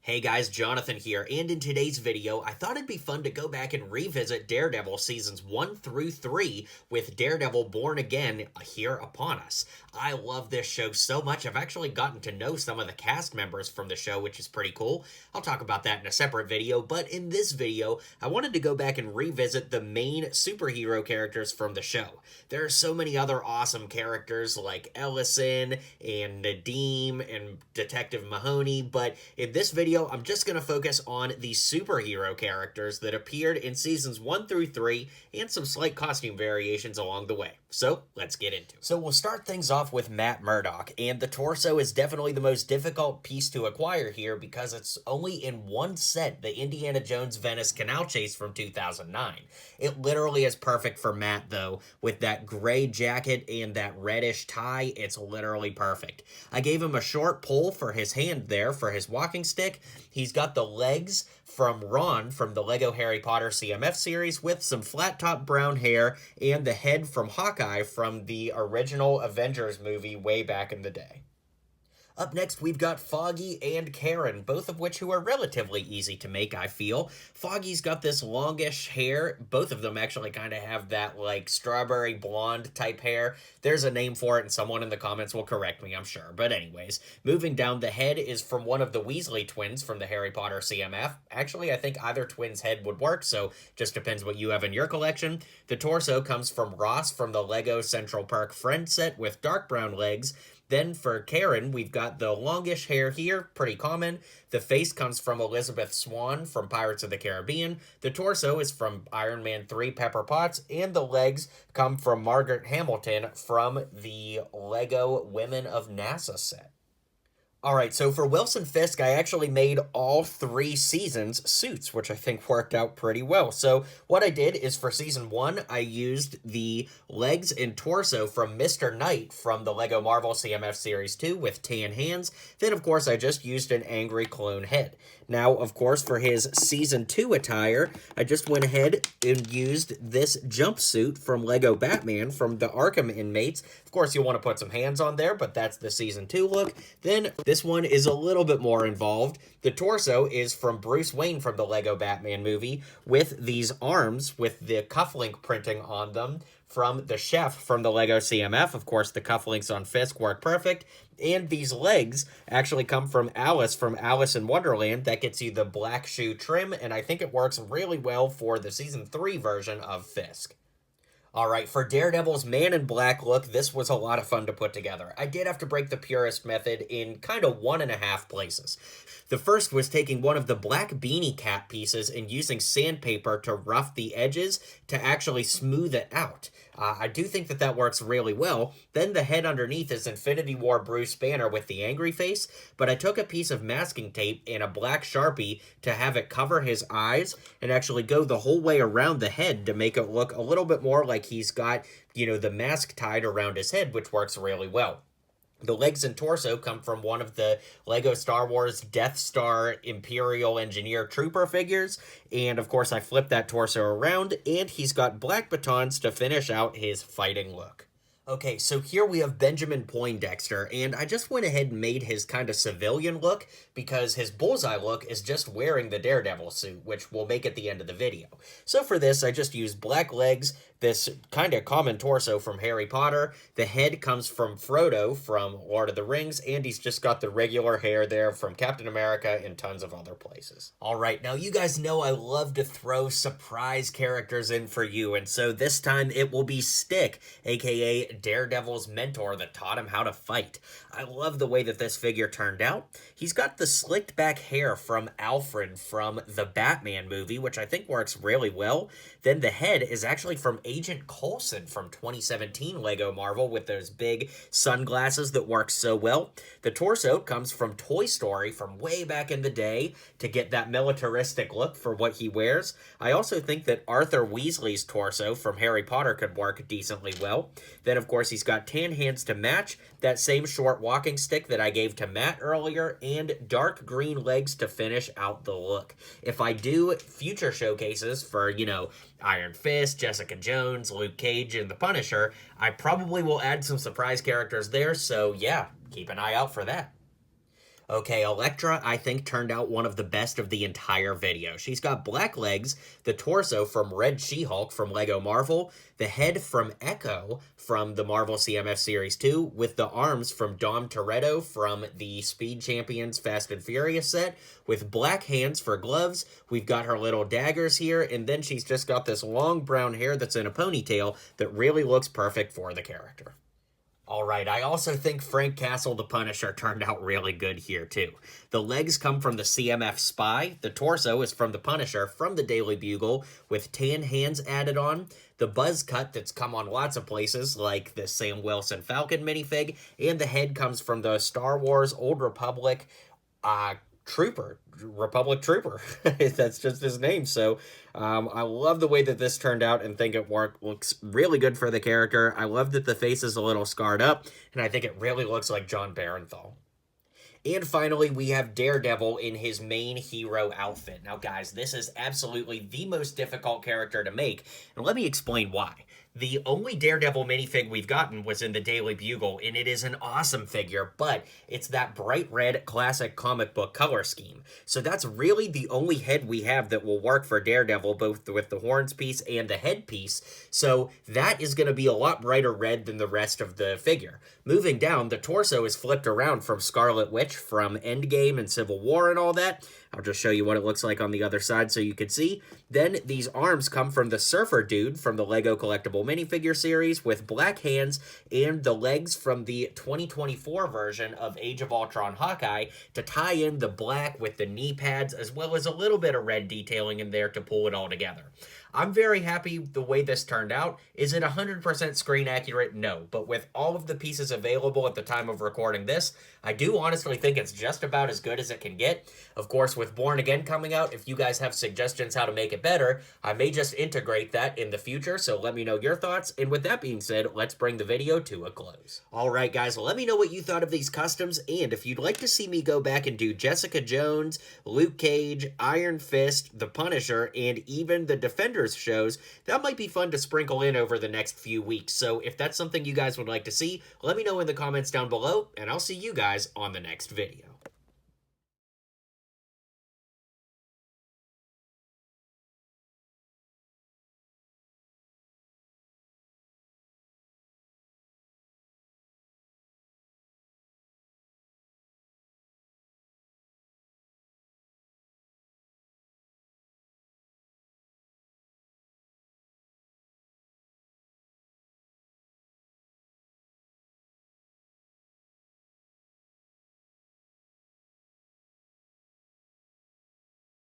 Hey guys, Jonathan here, and in today's video, I thought it'd be fun to go back and revisit Daredevil seasons 1 through 3 with Daredevil Born Again here upon us. I love this show so much, I've actually gotten to know some of the cast members from the show, which is pretty cool. I'll talk about that in a separate video, but in this video, I wanted to go back and revisit the main superhero characters from the show. There are so many other awesome characters like Ellison and Nadeem and Detective Mahoney, but in this video, I'm just going to focus on the superhero characters that appeared in seasons 1 through 3 and some slight costume variations along the way. So, let's get into it. So, we'll start things off with Matt Murdock, and the torso is definitely the most difficult piece to acquire here because it's only in one set, the Indiana Jones Venice Canal Chase from 2009. It literally is perfect for Matt, though, with that gray jacket and that reddish tie. It's literally perfect. I gave him a short pull for his hand there for his walking stick. He's got the legs from Ron from the Lego Harry Potter CMF series with some flat top brown hair and the head from Hawkeye from the original Avengers movie way back in the day. Up next, we've got Foggy and Karen, both of which who are relatively easy to make, I feel. Foggy's got this longish hair. Both of them actually kind of have that, like, strawberry blonde type hair. There's a name for it, and someone in the comments will correct me, I'm sure. But anyways, moving down, the head is from one of the Weasley twins from the Harry Potter CMF. Actually, I think either twin's head would work, so just depends what you have in your collection. The torso comes from Ross from the Lego Central Park Friend set with dark brown legs. Then for Karen, we've got the longish hair here, pretty common. The face comes from Elizabeth Swann from Pirates of the Caribbean. The torso is from Iron Man 3 Pepper Potts. And the legs come from Margaret Hamilton from the Lego Women of NASA set. Alright, so for Wilson Fisk, I actually made all 3 seasons suits, which I think worked out pretty well. So what I did is for season 1, I used the legs and torso from Mr. Knight from the Lego Marvel CMF Series 2 with tan hands. Then, of course, I just used an angry clone head. Now, of course, for his season 2 attire, I just went ahead and used this jumpsuit from Lego Batman from the Arkham inmates. Of course, you'll want to put some hands on there, but that's the season 2 look. Then this one is a little bit more involved. The torso is from Bruce Wayne from the Lego Batman movie with these arms with the cufflink printing on them from the chef from the Lego CMF. Of course, the cufflinks on Fisk work perfect. And these legs actually come from Alice in Wonderland. That gets you the black shoe trim, and I think it works really well for the season 3 version of Fisk. Alright, for Daredevil's Man in Black look, this was a lot of fun to put together. I did have to break the purist method in kind of 1.5 places. The first was taking one of the black beanie cap pieces and using sandpaper to rough the edges to actually smooth it out. I do think that works really well. Then the head underneath is Infinity War Bruce Banner with the angry face, but I took a piece of masking tape and a black Sharpie to have it cover his eyes and actually go the whole way around the head to make it look a little bit more like he's got, the mask tied around his head, which works really well. The legs and torso come from one of the Lego Star Wars Death Star Imperial Engineer Trooper figures, and of course I flipped that torso around, and he's got black batons to finish out his fighting look. Okay, so here we have Benjamin Poindexter, and I just went ahead and made his kind of civilian look because his bullseye look is just wearing the Daredevil suit, which we'll make at the end of the video. So for this, I just used black legs, this kind of common torso from Harry Potter. The head comes from Frodo from Lord of the Rings, and he's just got the regular hair there from Captain America and tons of other places. Alright, now you guys know I love to throw surprise characters in for you, and so this time it will be Stick, aka Daredevil's mentor that taught him how to fight. I love the way that this figure turned out. He's got the slicked back hair from Alfred from the Batman movie, which I think works really well. Then the head is actually from Agent Coulson from 2017 Lego Marvel with those big sunglasses that work so well. The torso comes from Toy Story from way back in the day to get that militaristic look for what he wears. I also think that Arthur Weasley's torso from Harry Potter could work decently well. Then, of course, he's got tan hands to match, that same short walking stick that I gave to Matt earlier, and dark green legs to finish out the look. If I do future showcases for, Iron Fist, Jessica Jones, Luke Cage, and the Punisher, I probably will add some surprise characters there, so yeah, keep an eye out for that. Okay, Elektra, I think, turned out one of the best of the entire video. She's got black legs, the torso from Red She-Hulk from Lego Marvel, the head from Echo from the Marvel CMF Series 2, with the arms from Dom Toretto from the Speed Champions Fast and Furious set, with black hands for gloves. We've got her little daggers here, and then she's just got this long brown hair that's in a ponytail that really looks perfect for the character. All right, I also think Frank Castle, the Punisher, turned out really good here, too. The legs come from the CMF Spy. The torso is from the Punisher from the Daily Bugle, with tan hands added on. The buzz cut that's come on lots of places, like the Sam Wilson Falcon minifig. And the head comes from the Star Wars Old Republic Republic Trooper. That's just his name. So I love the way that this turned out and think it looks really good for the character. I love that the face is a little scarred up, and I think it really looks like John Barenthal. And finally, we have Daredevil in his main hero outfit. Now, guys, this is absolutely the most difficult character to make, and let me explain why. The only Daredevil minifig we've gotten was in the Daily Bugle, and it is an awesome figure, but it's that bright red classic comic book color scheme. So that's really the only head we have that will work for Daredevil, both with the horns piece and the head piece. So that is going to be a lot brighter red than the rest of the figure. Moving down, the torso is flipped around from Scarlet Witch from Endgame and Civil War and all that. I'll just show you what it looks like on the other side so you can see. Then these arms come from the Surfer Dude from the Lego Collectible Minifigure series with black hands, and the legs from the 2024 version of Age of Ultron Hawkeye to tie in the black with the knee pads, as well as a little bit of red detailing in there to pull it all together. I'm very happy the way this turned out. Is it 100% screen accurate? No. But with all of the pieces available at the time of recording this, I do honestly think it's just about as good as it can get. Of course, with Born Again coming out, if you guys have suggestions how to make it better, I may just integrate that in the future, so let me know your thoughts. And with that being said, let's bring the video to a close. Alright guys, let me know what you thought of these customs, and if you'd like to see me go back and do Jessica Jones, Luke Cage, Iron Fist, the Punisher, and even the Defenders shows, that might be fun to sprinkle in over the next few weeks. So if that's something you guys would like to see, let me know in the comments down below, and I'll see you guys on the next video.